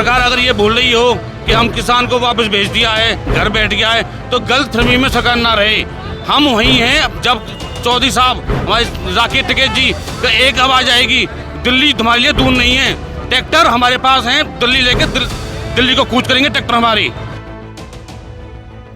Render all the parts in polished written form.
सरकार अगर ये बोल रही हो कि हम किसान को वापस भेज दिया है, घर बैठ गया है, तो गलतफहमी में सरकार ना रहे। हम वहीं हैं। जब चौधरी साहब हमारे राकेश टिकैत जी का एक आवाज आएगी, दिल्ली तुम्हारे लिए दूर नहीं है, ट्रैक्टर हमारे पास हैं, दिल्ली लेके दिल्ली को कूच करेंगे ट्रैक्टर हमारी।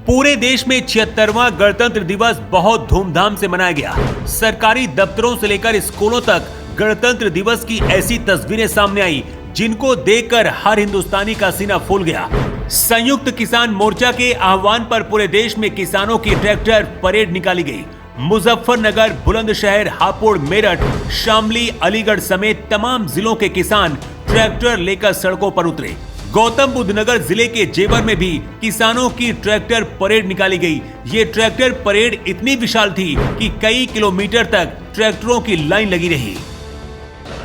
पूरे देश में 76वां गणतंत्र दिवस बहुत धूमधाम से मनाया गया। सरकारी दफ्तरों से लेकर स्कूलों तक गणतंत्र दिवस की ऐसी तस्वीरें सामने आई जिनको देखकर हर हिंदुस्तानी का सीना फूल गया। संयुक्त किसान मोर्चा के आह्वान पर पूरे देश में किसानों की ट्रैक्टर परेड निकाली गई। मुजफ्फरनगर, बुलंदशहर, हापुड़, मेरठ, शामली, अलीगढ़ समेत तमाम जिलों के किसान ट्रैक्टर लेकर सड़कों पर उतरे। गौतम बुद्ध नगर जिले के जेवर में भी किसानों की ट्रैक्टर परेड निकाली गई। ये ट्रैक्टर परेड इतनी विशाल थी कि कई किलोमीटर तक ट्रैक्टरों की लाइन लगी रही।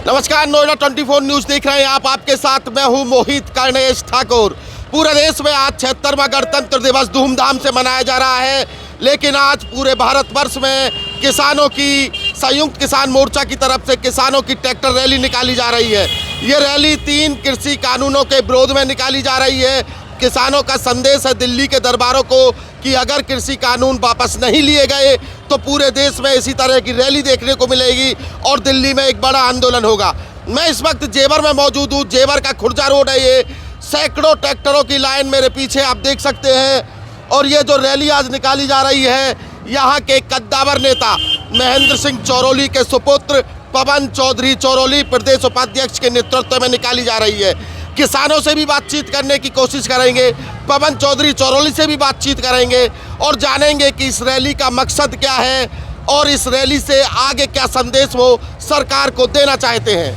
नमस्कार, नोएडा 24 न्यूज देख रहे हैं आप। आपके साथ मैं हूं मोहित कर्णेश ठाकुर। पूरे देश में आज 76वां गणतंत्र दिवस धूमधाम से मनाया जा रहा है, लेकिन आज पूरे भारतवर्ष में किसानों की संयुक्त किसान मोर्चा की तरफ से किसानों की ट्रैक्टर रैली निकाली जा रही है। ये रैली 3 कृषि कानूनों के विरोध में निकाली जा रही है। किसानों का संदेश है दिल्ली के दरबारों को कि अगर कृषि कानून वापस नहीं लिए गए तो पूरे देश में इसी तरह की रैली देखने को मिलेगी और दिल्ली में एक बड़ा आंदोलन होगा। मैं इस वक्त जेवर में मौजूद हूँ। जेवर का खुर्जा रोड है ये। सैकड़ों ट्रैक्टरों की लाइन मेरे पीछे आप देख सकते हैं। और ये जो रैली आज निकाली जा रही है, यहाँ के कद्दावर नेता महेंद्र सिंह चौरोली के सुपुत्र पवन चौधरी चौरोली प्रदेश उपाध्यक्ष के नेतृत्व में निकाली जा रही है। किसानों से भी बातचीत करने की कोशिश करेंगे, पवन चौधरी चौरोली से भी बातचीत करेंगे और जानेंगे कि इस रैली का मकसद क्या है और इस रैली से आगे क्या संदेश वो सरकार को देना चाहते हैं।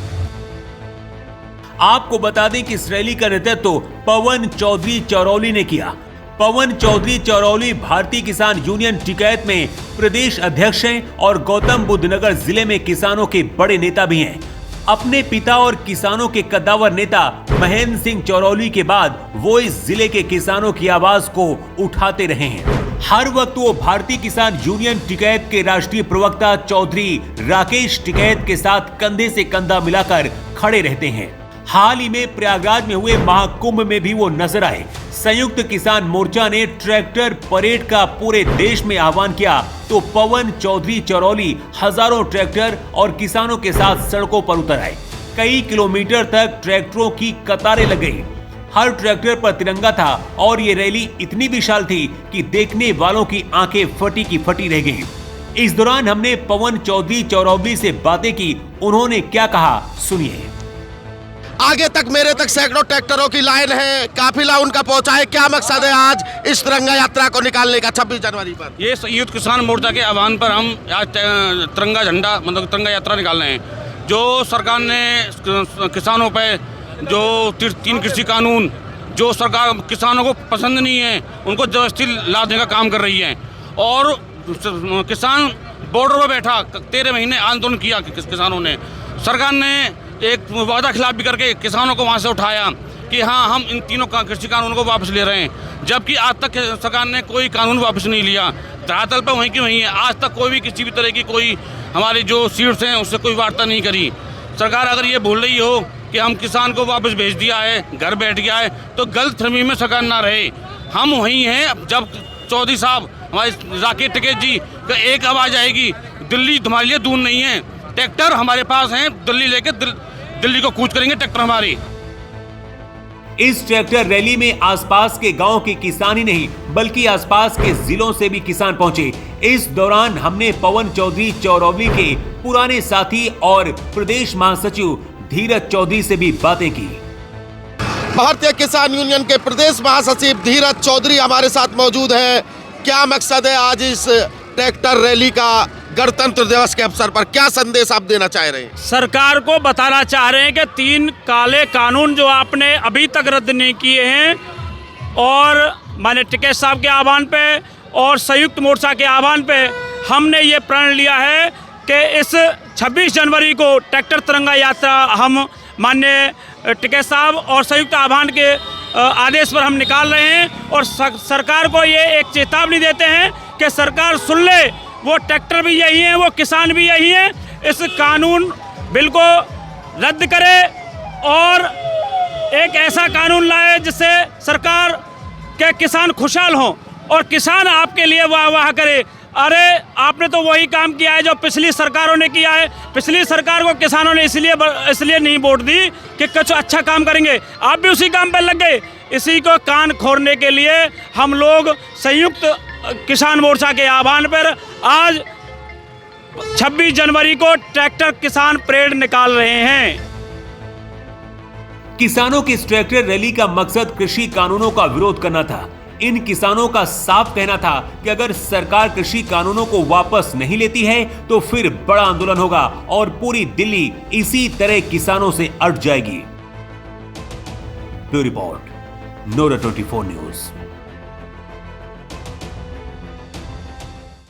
आपको बता दें कि इस रैली का नेतृत्व पवन चौधरी चौरोली ने किया। पवन चौधरी चौरोली भारतीय किसान यूनियन टिकैत में प्रदेश अध्यक्ष हैं और गौतम बुद्ध नगर जिले में किसानों के बड़े नेता भी हैं। अपने पिता और किसानों के कद्दावर नेता महेंद्र सिंह चौरोली के बाद वो इस जिले के किसानों की आवाज को उठाते रहे हैं। हर वक्त वो भारतीय किसान यूनियन टिकैत के राष्ट्रीय प्रवक्ता चौधरी राकेश टिकैत के साथ कंधे से कंधा मिलाकर खड़े रहते हैं। हाल ही में प्रयागराज में हुए महाकुंभ में भी वो नजर आए। संयुक्त किसान मोर्चा ने ट्रैक्टर परेड का पूरे देश में आह्वान किया तो पवन चौधरी चौरोली हजारों ट्रैक्टर और किसानों के साथ सड़कों पर उतर आए। कई किलोमीटर तक ट्रैक्टरों की कतारें लग गई। हर ट्रैक्टर पर तिरंगा था और ये रैली इतनी विशाल थी कि देखने वालों की आंखें फटी की फटी रह गई। इस दौरान हमने पवन चौधरी चौरोली से बातें की। उन्होंने क्या कहा, सुनिए। आगे तक मेरे तक सैकड़ों ट्रैक्टरों की लाइन है, काफिला उनका पहुंचा है। क्या मकसद है आज इस तिरंगा यात्रा को निकालने का 26 जनवरी पर? ये संयुक्त किसान मोर्चा के आह्वान पर हम आज तिरंगा झंडा मतलब तिरंगा यात्रा निकाल रहे हैं। जो सरकार ने किसानों पे जो 3 कृषि कानून जो सरकार किसानों को पसंद नहीं है, उनको जबरदस्ती लादने का काम कर रही है। और किसान बॉर्डर पर बैठा 13 महीने आंदोलन किया किसानों ने। सरकार ने एक वादा खिलाफ भी करके किसानों को वहाँ से उठाया कि हाँ, हम इन तीनों कृषि कानूनों को वापस ले रहे हैं, जबकि आज तक सरकार ने कोई कानून वापस नहीं लिया। धरातल पर वहीं की वहीं है। आज तक कोई भी किसी भी तरह की कोई हमारी जो सीट्स हैं उससे कोई वार्ता नहीं करी। सरकार अगर ये बोल रही हो कि हम किसान को वापस भेज दिया है, घर बैठ गया है, तो गलतफहमी में सरकार ना रहे। हम वहीं हैं। जब चौधरी साहब हमारे राकेश टिकैत जी का एक आवाज़ आएगी, दिल्ली तुम्हारे लिए दूर नहीं है, ट्रैक्टर हमारे पास हैं, दिल्ली लेके दिल्ली को कूच करेंगे ट्रैक्टर हमारी। इस ट्रैक्टर रैली में आसपास के गांव के किसान ही नहीं बल्कि आसपास के जिलों से भी किसान पहुंचे। इस दौरान हमने पवन चौधरी चौरोली के पुराने साथी और प्रदेश महासचिव धीरज चौधरी से भी बातें की। भारतीय किसान यूनियन के प्रदेश महासचिव धीरज चौधरी हमारे साथ मौजूद हैं। क्या मकसद है आज इस ट्रैक्टर रैली का? गणतंत्र दिवस के अवसर पर क्या संदेश आप देना चाह रहे हैं? सरकार को बताना चाह रहे हैं कि 3 काले कानून जो आपने अभी तक रद्द नहीं किए हैं और माननीय टिकैत साहब के आह्वान पे और संयुक्त मोर्चा के आह्वान पे हमने ये प्रण लिया है कि इस 26 जनवरी को ट्रैक्टर तिरंगा यात्रा हम माननीय टिकैत साहब और संयुक्त आह्वान के आदेश पर हम निकाल रहे हैं। और सरकार को ये एक चेतावनी देते हैं कि सरकार सुन ले, वो ट्रैक्टर भी यही हैं, वो किसान भी यही हैं। इस कानून बिल को रद्द करे और एक ऐसा कानून लाए जिससे सरकार के किसान खुशहाल हों और किसान आपके लिए वाह वाह करे। अरे आपने तो वही काम किया है जो पिछली सरकारों ने किया है। पिछली सरकार को किसानों ने इसलिए नहीं वोट दी कि कुछ अच्छा काम करेंगे, आप भी उसी काम पर लग गए। इसी को कान खोलने के लिए हम लोग संयुक्त किसान मोर्चा के आह्वान पर आज 26 जनवरी को ट्रैक्टर किसान परेड निकाल रहे हैं। किसानों की इस ट्रैक्टर रैली का मकसद कृषि कानूनों का विरोध करना था। इन किसानों का साफ कहना था कि अगर सरकार कृषि कानूनों को वापस नहीं लेती है तो फिर बड़ा आंदोलन होगा और पूरी दिल्ली इसी तरह किसानों से अट जाएगी। Bureau report, Nora 24 news.